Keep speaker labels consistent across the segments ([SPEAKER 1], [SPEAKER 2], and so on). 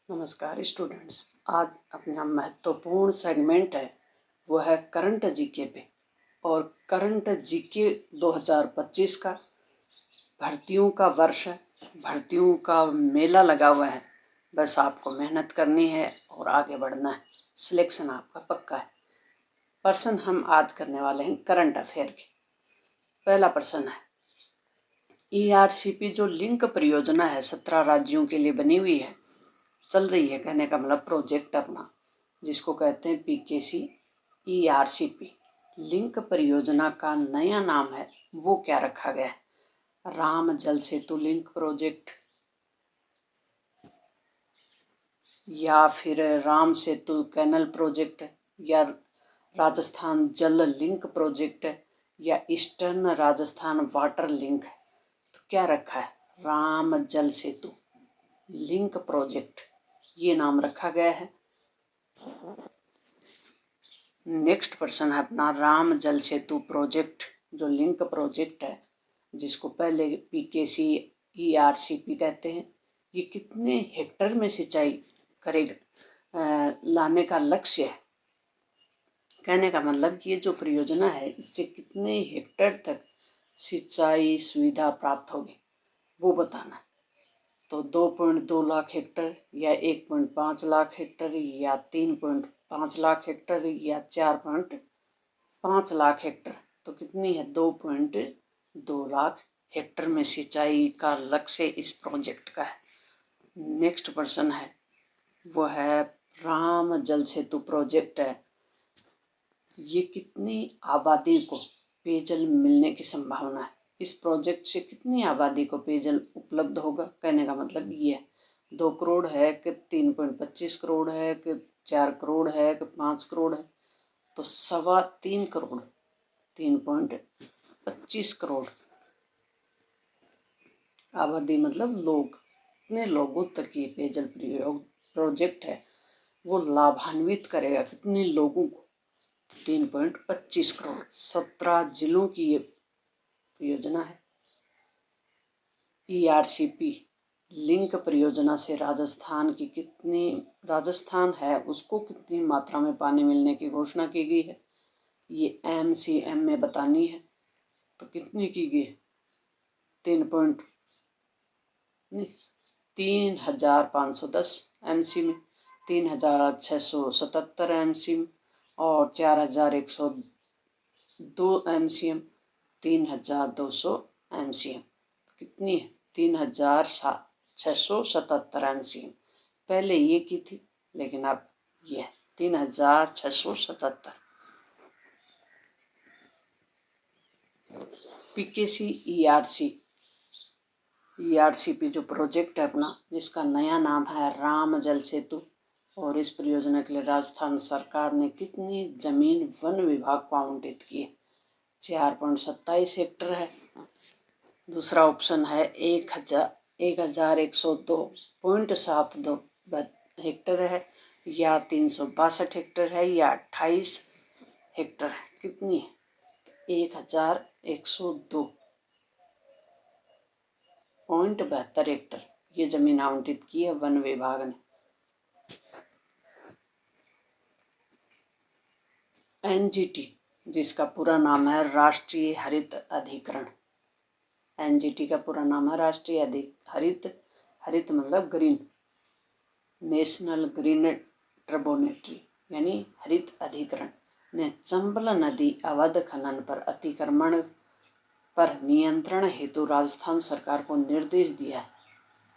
[SPEAKER 1] नमस्कार स्टूडेंट्स। आज अपना महत्वपूर्ण सेगमेंट है वो है करंट जीके पे। और करंट जीके 2025 का भर्तियों का वर्ष है, भर्तियों का मेला लगा हुआ है। बस आपको मेहनत करनी है और आगे बढ़ना है, सिलेक्शन आपका पक्का है। प्रश्न हम आज करने वाले हैं करंट अफेयर के। पहला प्रश्न है, ERCP जो लिंक परियोजना है 17 राज्यों के लिए बनी हुई है, चल रही है, कहने का मतलब प्रोजेक्ट अपना, जिसको कहते हैं PKC ERCP लिंक परियोजना का नया नाम है वो क्या रखा गया है? राम जल सेतु लिंक प्रोजेक्ट, या फिर राम सेतु कैनल प्रोजेक्ट, या राजस्थान जल लिंक प्रोजेक्ट, या ईस्टर्न राजस्थान वाटर लिंक है। तो क्या रखा है? राम जल सेतु लिंक प्रोजेक्ट, ये नाम रखा गया है। नेक्स्ट प्रश्न है अपना, राम जल सेतु प्रोजेक्ट जो लिंक प्रोजेक्ट है, जिसको पहले PKC ERCP कहते हैं, ये कितने हेक्टर में सिंचाई करेगा, लाने का लक्ष्य है। कहने का मतलब ये जो परियोजना है इससे कितने हेक्टर तक सिंचाई सुविधा प्राप्त होगी वो बताना। तो 2.2 लाख हेक्टर, या 1.5 लाख हेक्टर, या 3.5 लाख हेक्टर, या 4.5 लाख हेक्टर। तो कितनी है? 2.2 लाख हेक्टर में सिंचाई का लक्ष्य इस प्रोजेक्ट का है। नेक्स्ट प्रश्न है वो है, राम जल सेतु प्रोजेक्ट है, ये कितनी आबादी को पेयजल मिलने की संभावना है? इस प्रोजेक्ट से कितनी आबादी को पेयजल उपलब्ध होगा? कहने का मतलब ये है 2 करोड़ है कि 3.25 करोड़ है कि 4 करोड़ है कि 5 करोड़ है। तो 3.25 करोड़, 3.25 करोड़ आबादी, मतलब लोग, कितने लोगों तक ये पेयजल प्रोजेक्ट है वो लाभान्वित करेगा, कितने लोगों को? 3.25 करोड़। 17 जिलों की ये योजना है। ERCP लिंक परियोजना से राजस्थान है उसको कितनी मात्रा में पानी मिलने की घोषणा की गई है, ये MCM में बतानी है। तो कितनी की गई है? 3,510 MC में, 3,677 MC में, और 4,102 MCM, 3,200 MCM। कितनी है? 3,677 MCM। पहले ये की थी, लेकिन अब ये 3,677। PKC ERCP जो प्रोजेक्ट है अपना, जिसका नया नाम है राम जल सेतु, और इस परियोजना के लिए राजस्थान सरकार ने कितनी जमीन वन विभाग को आवंटित की है? 4.27 हेक्टर है। दूसरा ऑप्शन है 1,102.72 हेक्टर है, या 362 हेक्टर है, या 28 हेक्टर है। कितनी है? 1,102.72 हेक्टर ये जमीन आवंटित की है वन विभाग ने। NGT जिसका पूरा नाम है राष्ट्रीय हरित अधिकरण, NGT का पूरा नाम है राष्ट्रीय हरित मतलब ग्रीन, नेशनल ग्रीन ट्रिब्यूनल यानी हरित अधिकरण ने चंबल नदी अवैध खनन पर अतिक्रमण पर नियंत्रण हेतु राजस्थान सरकार को निर्देश दिया है।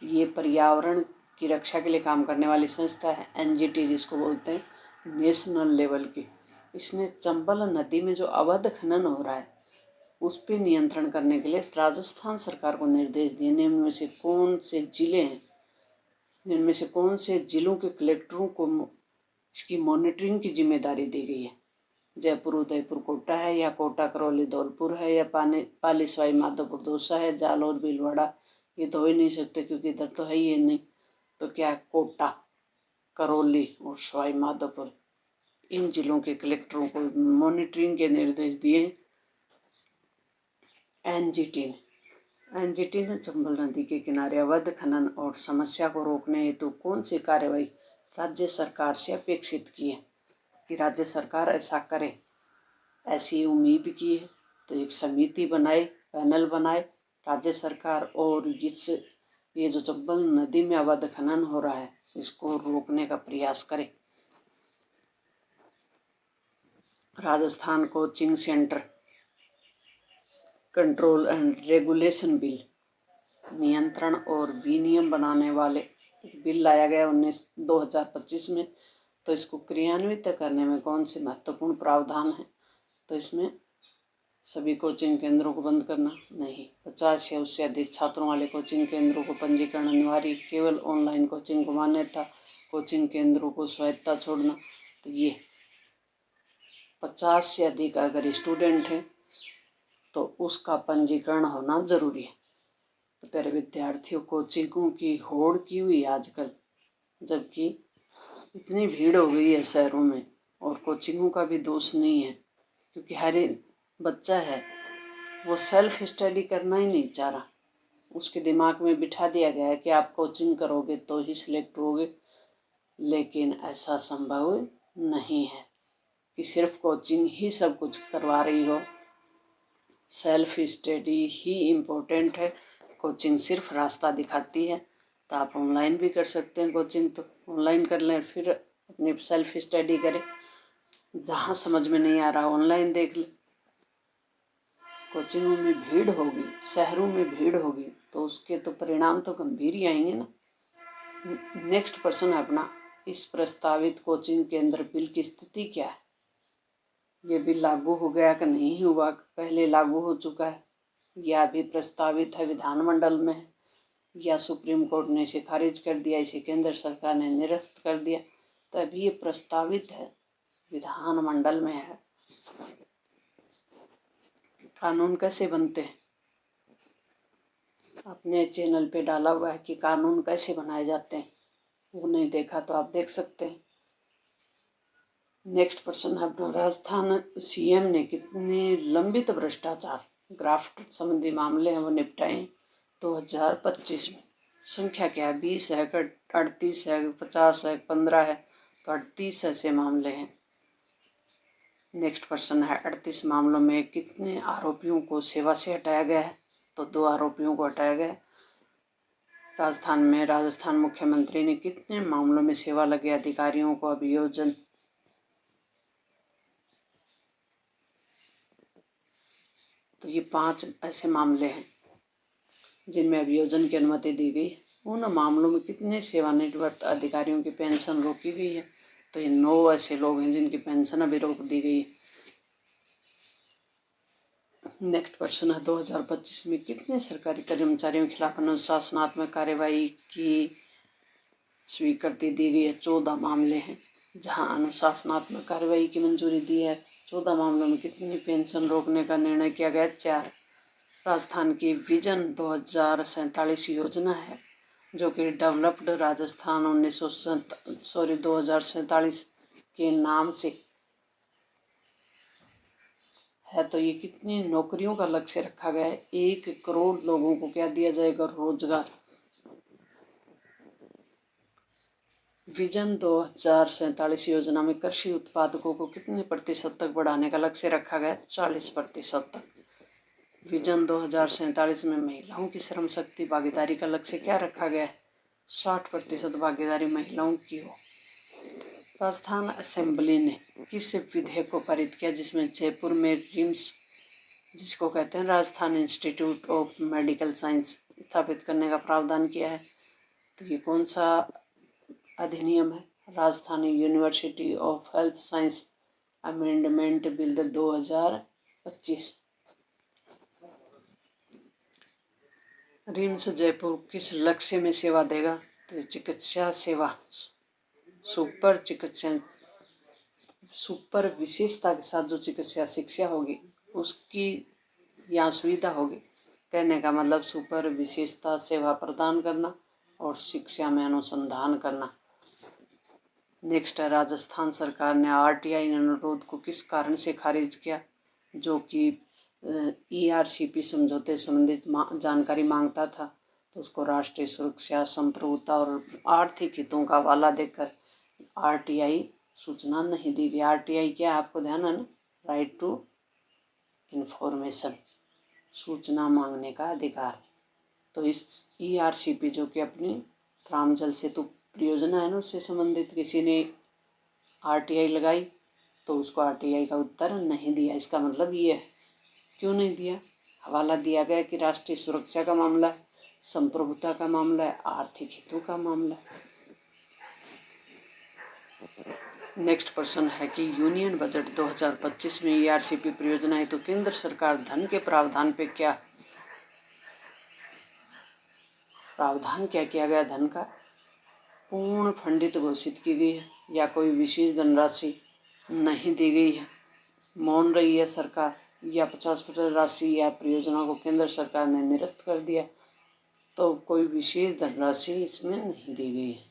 [SPEAKER 1] ये पर्यावरण की रक्षा के लिए काम करने वाली संस्था है NGT, जिसको बोलते हैं नेशनल लेवल की। इसने चंबल नदी में जो अवैध खनन हो रहा है उस पर नियंत्रण करने के लिए राजस्थान सरकार को निर्देश दिए। इनमें से कौन से जिले हैं, इनमें से कौन से जिलों के कलेक्टरों को इसकी मॉनिटरिंग की जिम्मेदारी दी गई है? जयपुर उदयपुर कोटा है, या कोटा करौली धौलपुर है, या पाली सवाई माधोपुर दौसा है, जालौर भीलवाड़ा ये तो हो ही नहीं सकते क्योंकि इधर तो है ही नहीं। तो क्या कोटा, करौली और सवाई माधोपुर, इन जिलों के कलेक्टरों को मॉनिटरिंग के निर्देश दिए NGT ने। एनजीटी ने चंबल नदी के किनारे अवैध खनन और समस्या को रोकने हेतु कौन सी कार्रवाई राज्य सरकार से अपेक्षित की है कि राज्य सरकार ऐसा करे, ऐसी उम्मीद की है। तो एक समिति बनाए, पैनल बनाए राज्य सरकार, और ये जो चंबल नदी में अवैध खनन हो रहा है इसको रोकने का प्रयास करे। Rajasthan coaching centre control and regulation bill, नियंत्रण और विनियम बनाने वाले एक बिल लाया गया 2025 में। तो इसको क्रियान्वित करने में कौन से महत्वपूर्ण प्रावधान हैं? तो इसमें सभी कोचिंग केंद्रों को बंद करना नहीं, 50 या उससे अधिक छात्रों वाले कोचिंग केंद्रों को पंजीकरण अनिवार्य, केवल ऑनलाइन कोचिंग को मान्यता, कोचिंग केंद्रों को स्वायत्ता छोड़ना। तो ये 50 से अधिक अगर स्टूडेंट हैं तो उसका पंजीकरण होना जरूरी है। तो प्यारे विद्यार्थियों, कोचिंगों की होड़ की हुई आजकल, जबकि इतनी भीड़ हो गई है शहरों में, और कोचिंगों का भी दोष नहीं है, क्योंकि हर एक बच्चा है वो सेल्फ स्टडी करना ही नहीं चाह रहा। उसके दिमाग में बिठा दिया गया है कि आप कोचिंग करोगे तो ही सिलेक्ट होगे, लेकिन ऐसा संभव नहीं है कि सिर्फ कोचिंग ही सब कुछ करवा रही हो। सेल्फ स्टडी ही इम्पोर्टेंट है, कोचिंग सिर्फ रास्ता दिखाती है। तो आप ऑनलाइन भी कर सकते हैं, कोचिंग तो ऑनलाइन कर लें, फिर अपनी सेल्फ स्टडी करें। जहाँ समझ में नहीं आ रहा ऑनलाइन देख लें। कोचिंगों में भीड़ होगी, शहरों में भीड़ होगी, तो उसके तो परिणाम तो गंभीर ही आएंगे ना। नेक्स्ट प्रश्न है अपना, इस प्रस्तावित कोचिंग केंद्र बिल की स्थिति क्या है? ये बिल लागू हो गया कि नहीं हुआ, पहले लागू हो चुका है, या अभी प्रस्तावित है, विधानमंडल में है, या सुप्रीम कोर्ट ने इसे खारिज कर दिया, इसे केंद्र सरकार ने निरस्त कर दिया। तो अभी ये प्रस्तावित है, विधानमंडल में है। कानून कैसे बनते हैं? अपने चैनल पे डाला हुआ है कि कानून कैसे बनाए जाते हैं, वो नहीं देखा तो आप देख सकते हैं। नेक्स्ट प्रश्न है अपना, राजस्थान सीएम ने कितने लंबित भ्रष्टाचार ग्राफ्ट संबंधी मामले हैं वो निपटाए 2025 में? संख्या क्या है? 20 है, 38 है, 50 है, 15 है? तो 38 ऐसे मामले हैं। नेक्स्ट प्रश्न है, 38 मामलों में कितने आरोपियों को सेवा से हटाया गया है? तो 2 आरोपियों को हटाया गया। राजस्थान मुख्यमंत्री ने कितने मामलों में सेवा लगे अधिकारियों को अभियोजन? तो ये 5 ऐसे मामले हैं जिनमें अभियोजन की अनुमति दी गई। उन मामलों में कितने सेवानिवृत्त अधिकारियों की पेंशन रोकी गई है? तो ये 9 ऐसे लोग हैं जिनकी पेंशन अभी रोक दी गई है। नेक्स्ट प्रश्न है, 2025 में कितने सरकारी कर्मचारियों के खिलाफ अनुशासनात्मक कार्यवाही की स्वीकृति दी गई है? 14 मामले हैं जहां अनुशासनात्मक कार्यवाही की मंजूरी दी है। 14 मामलों में कितनी पेंशन रोकने का निर्णय किया गया? 4। राजस्थान की विजन 2047 योजना है जो कि डेवलप्ड राजस्थान 2047 के नाम से है। तो ये कितनी नौकरियों का लक्ष्य रखा गया है? 1 करोड़ लोगों को क्या दिया जाएगा? रोजगार। विजन 2047 योजना में कृषि उत्पादकों को कितने प्रतिशत तक बढ़ाने का लक्ष्य रखा गया? 40% तक। विजन 2047 में महिलाओं की श्रम शक्ति भागीदारी का लक्ष्य क्या रखा गया है? 60% भागीदारी महिलाओं की हो। राजस्थान असेंबली ने किस विधेयक को पारित किया जिसमें जयपुर में रिम्स, जिसको कहते हैं Rajasthan institute of medical science, स्थापित करने का प्रावधान किया है? तो ये कौन सा अधिनियम है? Rajasthan university of health science amendment bill 2025। RIMS Jaipur किस लक्ष्य में सेवा देगा? तो चिकित्सा सेवा, सुपर विशेषता के साथ जो चिकित्सा शिक्षा होगी उसकी यहाँ सुविधा होगी। कहने का मतलब सुपर विशेषता सेवा प्रदान करना और शिक्षा में अनुसंधान करना। नेक्स्ट है, राजस्थान सरकार ने आरटीआई अनुरोध को किस कारण से खारिज किया? जो कि ERCP समझौते संबंधित जानकारी मांगता था तो उसको राष्ट्रीय सुरक्षा, संप्रभुता और आर्थिक हितों का हवाला देकर RTI सूचना नहीं दी गई। RTI क्या आपको ध्यान है ना, राइट टू इंफॉर्मेशन, सूचना मांगने का अधिकार। तो इस ERCP जो कि अपनी राम जल सेतु परियोजना है ना, उससे संबंधित किसी ने RTI लगाई तो उसको RTI का उत्तर नहीं दिया। इसका मतलब ये है, क्यों नहीं दिया? हवाला दिया गया कि राष्ट्रीय सुरक्षा का मामला है, संप्रभुता का मामला है, आर्थिक हितों का मामला है। नेक्स्ट प्रश्न है कि यूनियन बजट 2025 में ERCP परियोजना हेतु केंद्र सरकार धन के प्रावधान पे क्या प्रावधान किया गया? धन का पूर्ण फंडित घोषित की गई है या कोई विशेष धनराशि नहीं दी गई है, मौन रही है सरकार, या 50% राशि या परियोजना को केंद्र सरकार ने निरस्त कर दिया, तो कोई विशेष धनराशि इसमें नहीं दी गई है।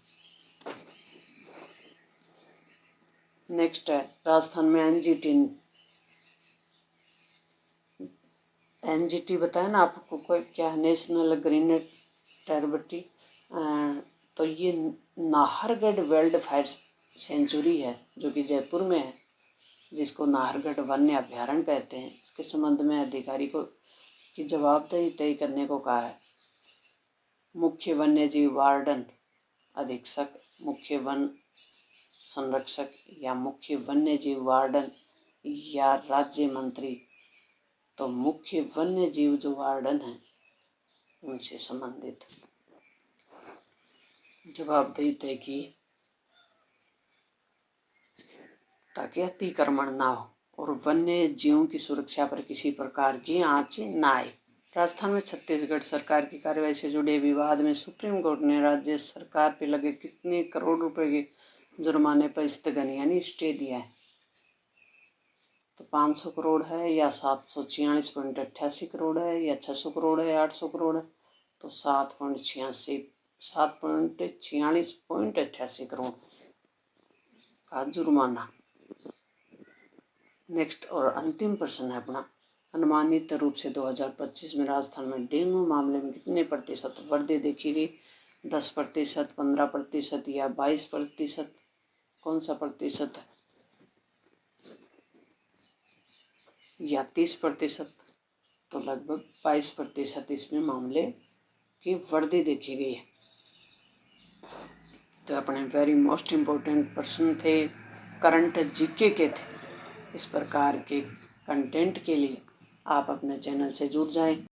[SPEAKER 1] नेक्स्ट है राजस्थान में NGT बताया ना आपको, कोई क्या, नेशनल ग्रीन टेरिटरी, तो ये नाहरगढ़ वाइल्ड फायर सेंचुरी है जो कि जयपुर में है, जिसको नाहरगढ़ वन्य अभ्यारण्य कहते हैं। इसके संबंध में अधिकारी को की जवाबदेही तय करने को कहा है। मुख्य वन्य जीव वार्डन, अधीक्षक, मुख्य वन संरक्षक या मुख्य वन्य जीव वार्डन या राज्य मंत्री। तो मुख्य वन्य जीव जो वार्डन है उनसे संबंधित जवाबदेही तय की ताकि अतिक्रमण ना हो और वन्य जीवों की सुरक्षा पर किसी प्रकार की आंच ना आए। राजस्थान में छत्तीसगढ़ सरकार की कार्रवाई से जुड़े विवाद में सुप्रीम कोर्ट ने राज्य सरकार पर लगे कितने करोड़ रुपए के जुर्माने पर स्थगन यानी स्टे दिया है? तो 500 करोड़ है या 746.88 करोड़ है या 600 करोड़ है या 800 करोड़ है? तो 7.46.88 करोड़ का जुर्माना। नेक्स्ट और अंतिम प्रश्न है अपना, अनुमानित रूप से 2025 में राजस्थान में डेंगू मामले में कितने प्रतिशत वृद्धि देखी गई? 10%, 15% या 22%? कौन सा प्रतिशत है? या 30%? तो लगभग 22% इसमें मामले की वृद्धि देखी गई है। तो अपने वेरी मोस्ट इम्पोर्टेंट प्रश्न थे, करंट GK के थे। इस प्रकार के कंटेंट के लिए आप अपने चैनल से जुड़ जाएं।